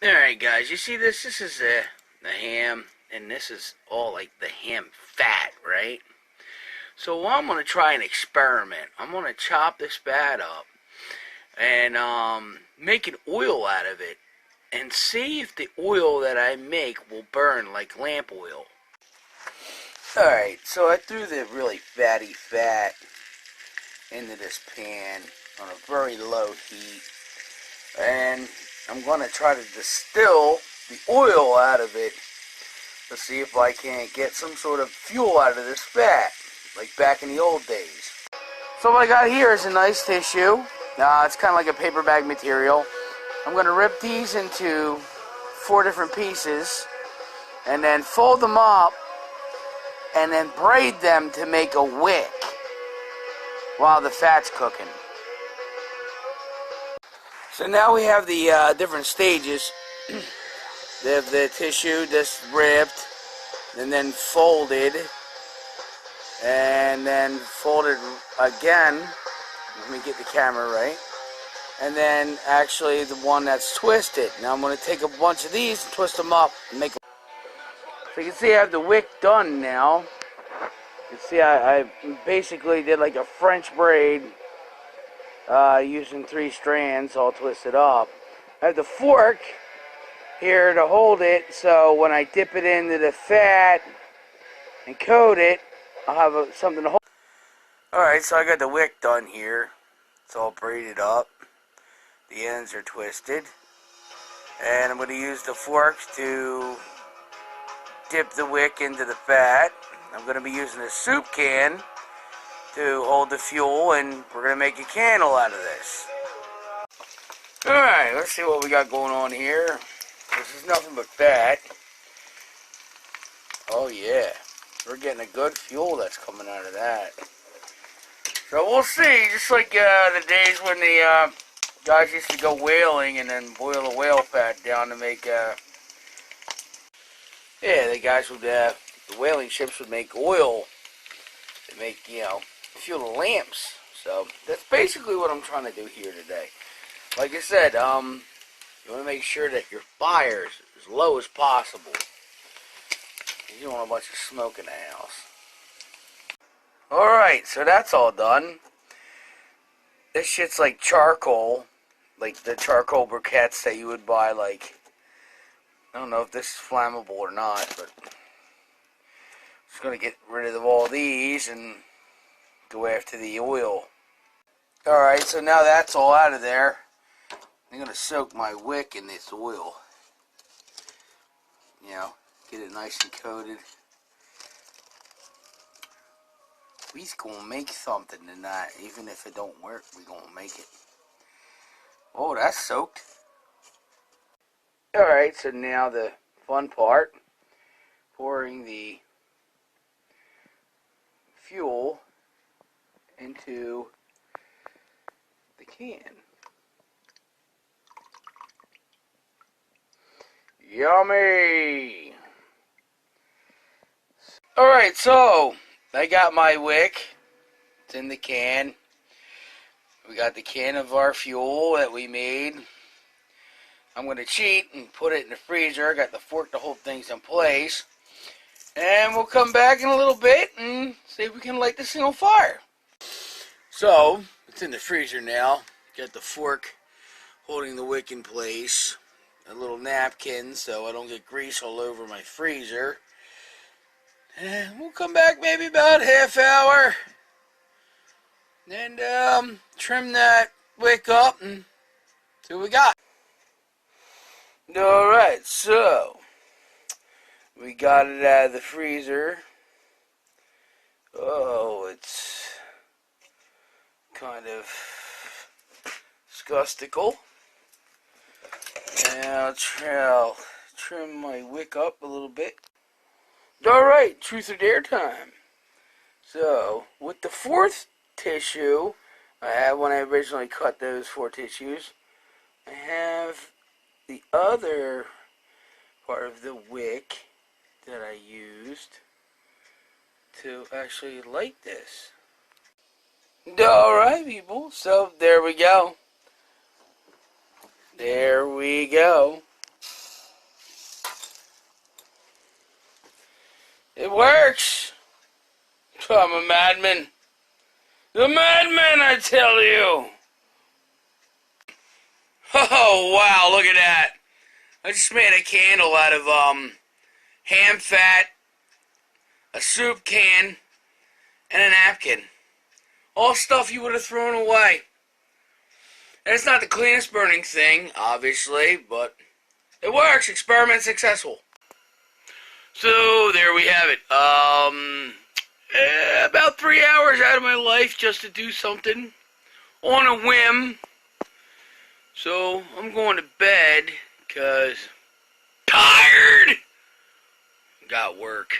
Alright guys, you see this? This is the ham, and this is all like the ham fat, right? So I'm going to try an experiment. I'm going to chop this fat up and make an oil out of it and see if the oil that I make will burn like lamp oil. Alright, so I threw the really fatty fat into this pan on a very low heat, and I'm going to try to distill the oil out of it to see if I can't get some sort of fuel out of this fat, like back in the old days. So what I got here is a nice tissue. It's kind of like a paper bag material. I'm going to rip these into 4 different pieces and then fold them up and then braid them to make a wick while the fat's cooking. So now we have the different stages. The tissue just ripped and then folded and then folded again. Let me get the camera right. And then actually the one that's twisted. Now I'm going to take a bunch of these and twist them up and make them. So you can see I have the wick done now. You can see I basically did like a French braid using 3 strands all twisted up. I have the fork here to hold it, so when I dip it into the fat and coat it, I'll have something to hold. Alright, so I got the wick done here. It's all braided up. The ends are twisted. And I'm going to use the fork to dip the wick into the fat. I'm going to be using a soup can to hold the fuel, and we're going to make a candle out of this. Alright, let's see what we got going on here. This is nothing but fat. Oh yeah, we're getting a good fuel that's coming out of that. So we'll see, just like the days when the guys used to go whaling and then boil the whale fat down to make, the guys would, the whaling ships would make oil to make, fuel the lamps. So that's basically what I'm trying to do here today. Like I said, you want to make sure that your fire is as low as possible. You don't want a bunch of smoke in the house. Alright, so that's all done. This shit's like charcoal. Like the charcoal briquettes that you would buy, like, I don't know if this is flammable or not, but I'm just going to get rid of all these and go after the oil. Alright, so now that's all out of there. I'm going to soak my wick in this oil. Get it nice and coated. We's going to make something tonight. Even if it don't work, we're going to make it. Oh, that's soaked. Alright, so now the fun part. Pouring the fuel into the can. Yummy! Alright, so I got my wick. It's in the can. We got the can of our fuel that we made. I'm going to cheat and put it in the freezer. I got the fork to hold things in place. And we'll come back in a little bit and see if we can light this thing on fire. So, it's in the freezer now. Got the fork holding the wick in place. A little napkin so I don't get grease all over my freezer. And we'll come back maybe about half hour and trim that wick up and see what we got. Alright, so we got it out of the freezer. Oh, it's kind of disgustical. Now I'll trim my wick up a little bit. Alright, truth or dare time. So, with the 4th tissue, I have when I originally cut those 4 tissues, I have the other part of the wick that I used to actually light this. Alright, people, so there we go. There we go. It works. I'm a madman. The madman, I tell you. Oh, wow, look at that. I just made a candle out of, ham fat, a soup can, and a napkin. All stuff you would have thrown away. And it's not the cleanest burning thing, obviously, but it works. Experiment successful. So, there we have it. About 3 hours out of my life just to do something on a whim. So, I'm going to bed because tired. Got work.